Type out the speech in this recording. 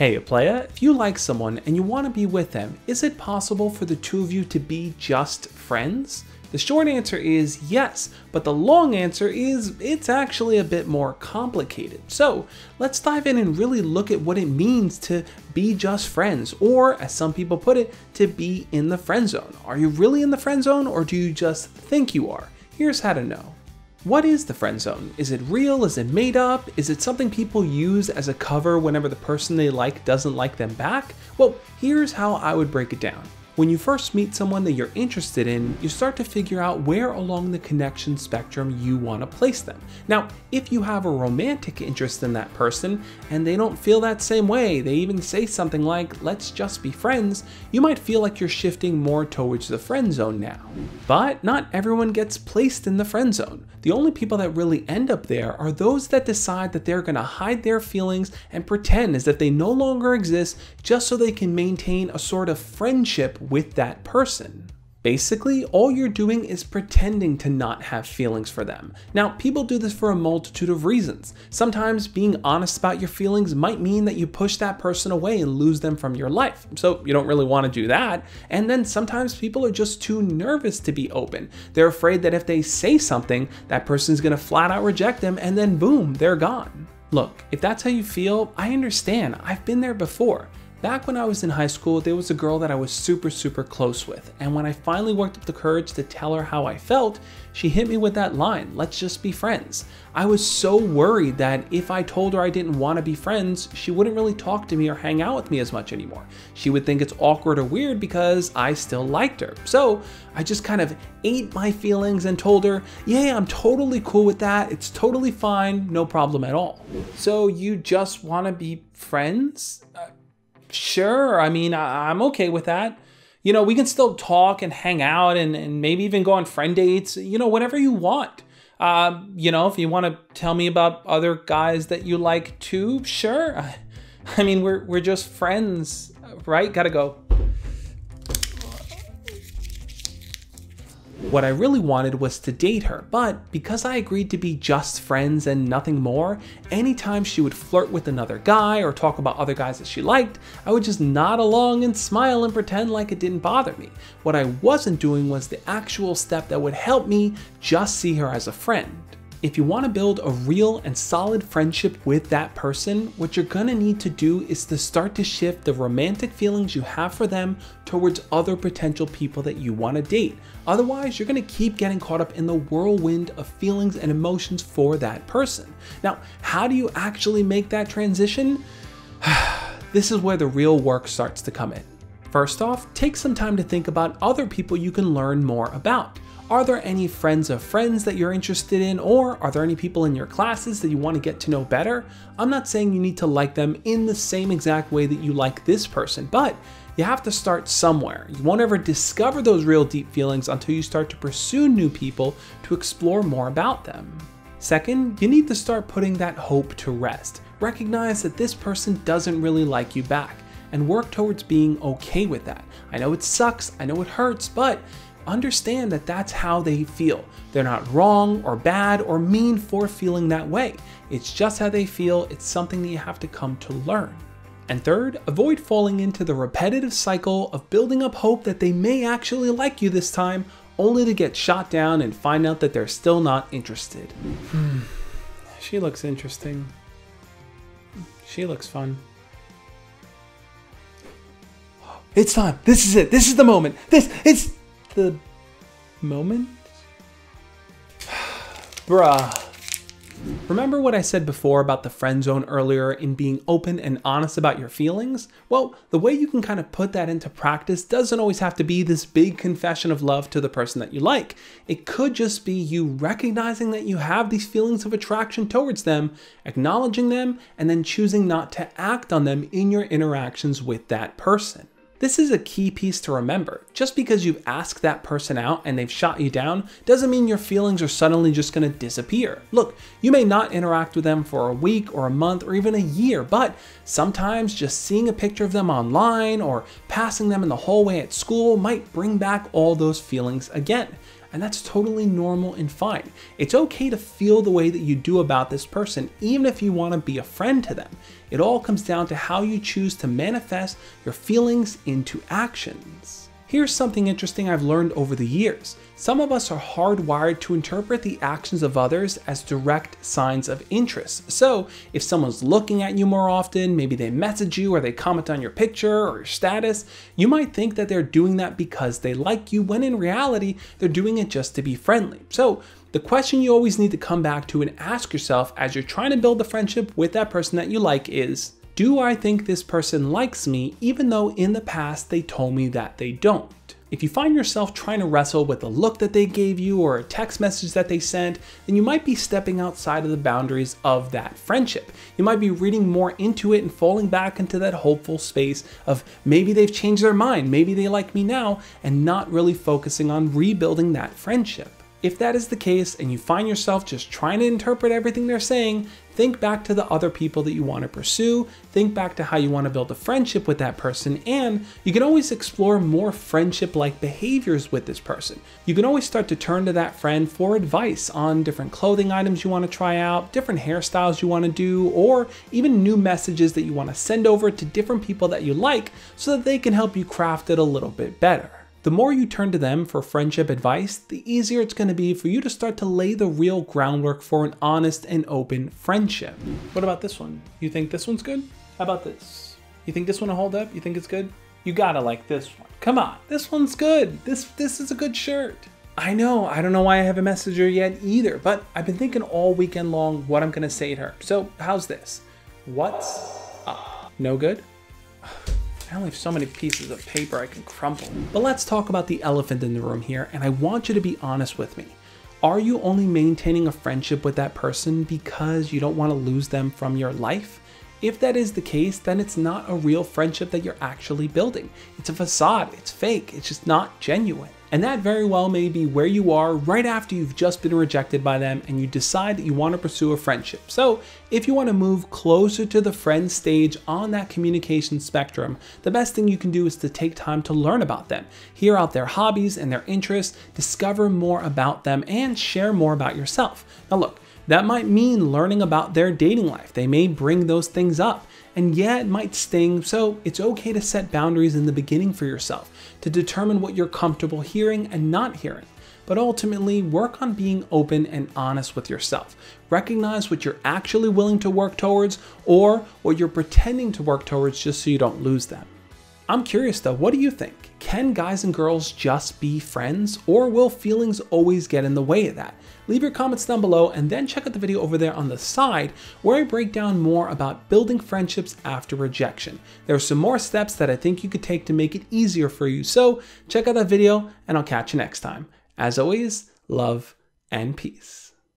Hey playa, if you like someone and you want to be with them, is it possible for the two of you to be just friends? The short answer is yes, but the long answer is it's actually a bit more complicated. So let's dive in and really look at what it means to be just friends, or as some people put it, to be in the friend zone. Are you really in the friend zone, or do you just think you are? Here's how to know. What is the friend zone? Is it real? Is it made up? Is it something people use as a cover whenever the person they like doesn't like them back? Well, here's how I would break it down. When you first meet someone that you're interested in, you start to figure out where along the connection spectrum you want to place them. Now, if you have a romantic interest in that person and they don't feel that same way, they even say something like, let's just be friends, you might feel like you're shifting more towards the friend zone now. But not everyone gets placed in the friend zone. The only people that really end up there are those that decide that they're going to hide their feelings and pretend as if they no longer exist just so they can maintain a sort of friendship with that person. Basically, all you're doing is pretending to not have feelings for them. Now, people do this for a multitude of reasons. Sometimes being honest about your feelings might mean that you push that person away and lose them from your life. So you don't really want to do that. And then sometimes people are just too nervous to be open. They're afraid that if they say something, that person's going to flat out reject them, and then boom, they're gone. Look, if that's how you feel, I understand. I've been there before. Back when I was in high school, there was a girl that I was super close with, and when I finally worked up the courage to tell her how I felt, she hit me with that line, let's just be friends. I was so worried that if I told her I didn't want to be friends, she wouldn't really talk to me or hang out with me as much anymore. She would think it's awkward or weird because I still liked her. So I just kind of ate my feelings and told her, yeah, I'm totally cool with that. It's totally fine, no problem at all. So you just want to be friends? Sure, I mean, I'm okay with that. You know, we can still talk and hang out and maybe even go on friend dates, you know, whatever you want. You know, if you want to tell me about other guys that you like too, sure. I mean, we're just friends, right? Gotta go. What I really wanted was to date her, but because I agreed to be just friends and nothing more, anytime she would flirt with another guy or talk about other guys that she liked, I would just nod along and smile and pretend like it didn't bother me. What I wasn't doing was the actual step that would help me just see her as a friend. If you want to build a real and solid friendship with that person, what you're gonna need to do is to start to shift the romantic feelings you have for them towards other potential people that you want to date. Otherwise, you're gonna keep getting caught up in the whirlwind of feelings and emotions for that person. Now, how do you actually make that transition? This is where the real work starts to come in. First off, take some time to think about other people you can learn more about. Are there any friends of friends that you're interested in, or are there any people in your classes that you want to get to know better? I'm not saying you need to like them in the same exact way that you like this person, but you have to start somewhere. You won't ever discover those real deep feelings until you start to pursue new people to explore more about them. Second, you need to start putting that hope to rest. Recognize that this person doesn't really like you back, and work towards being okay with that. I know it sucks, I know it hurts, but understand that that's how they feel. They're not wrong or bad or mean for feeling that way. It's just how they feel. It's something that you have to come to learn. And third, avoid falling into the repetitive cycle of building up hope that they may actually like you this time, only to get shot down and find out that they're still not interested. She looks interesting. She looks fun. It's time. This is it. This is the moment. It's the moment? Bruh. Remember what I said before about the friend zone earlier in being open and honest about your feelings? Well, the way you can kind of put that into practice doesn't always have to be this big confession of love to the person that you like. It could just be you recognizing that you have these feelings of attraction towards them, acknowledging them, and then choosing not to act on them in your interactions with that person. This is a key piece to remember. Just because you've asked that person out and they've shot you down doesn't mean your feelings are suddenly just gonna disappear. Look, you may not interact with them for a week or a month or even a year, but sometimes just seeing a picture of them online or passing them in the hallway at school might bring back all those feelings again. and that's totally normal and fine. It's okay to feel the way that you do about this person, even if you want to be a friend to them. It all comes down to how you choose to manifest your feelings into actions. Here's something interesting I've learned over the years. Some of us are hardwired to interpret the actions of others as direct signs of interest. So if someone's looking at you more often, maybe they message you or they comment on your picture or your status, you might think that they're doing that because they like you, when in reality, they're doing it just to be friendly. So the question you always need to come back to and ask yourself as you're trying to build a friendship with that person that you like is, do I think this person likes me even though in the past they told me that they don't? If you find yourself trying to wrestle with a look that they gave you or a text message that they sent, then you might be stepping outside of the boundaries of that friendship. You might be reading more into it and falling back into that hopeful space of maybe they've changed their mind, maybe they like me now, and not really focusing on rebuilding that friendship. If that is the case and you find yourself just trying to interpret everything they're saying, think back to the other people that you want to pursue, think back to how you want to build a friendship with that person, and you can always explore more friendship-like behaviors with this person. You can always start to turn to that friend for advice on different clothing items you want to try out, different hairstyles you want to do, or even new messages that you want to send over to different people that you like so that they can help you craft it a little bit better. The more you turn to them for friendship advice, the easier it's going to be for you to start to lay the real groundwork for an honest and open friendship. What about this one? You think this one's good? How about this? You think this one will hold up? You think it's good? You gotta like this one. Come on, this one's good. This is a good shirt. I know, I don't know why I haven't messaged her yet either, but I've been thinking all weekend long what I'm going to say to her. So how's this? What's up? No good? I only have so many pieces of paper I can crumple. But let's talk about the elephant in the room here, and I want you to be honest with me. Are you only maintaining a friendship with that person because you don't want to lose them from your life? If that is the case, then it's not a real friendship that you're actually building. It's a facade, it's fake, it's just not genuine. And that very well may be where you are right after you've just been rejected by them and you decide that you want to pursue a friendship. So if you want to move closer to the friend stage on that communication spectrum, the best thing you can do is to take time to learn about them, hear out their hobbies and their interests, discover more about them, and share more about yourself. Now look, that might mean learning about their dating life. They may bring those things up. And yeah, it might sting, so it's okay to set boundaries in the beginning for yourself, to determine what you're comfortable hearing and not hearing. But ultimately, work on being open and honest with yourself. Recognize what you're actually willing to work towards or what you're pretending to work towards just so you don't lose them. I'm curious though, what do you think? Can guys and girls just be friends, or will feelings always get in the way of that? Leave your comments down below and then check out the video over there on the side where I break down more about building friendships after rejection. There are some more steps that I think you could take to make it easier for you, so check out that video and I'll catch you next time. As always, love and peace.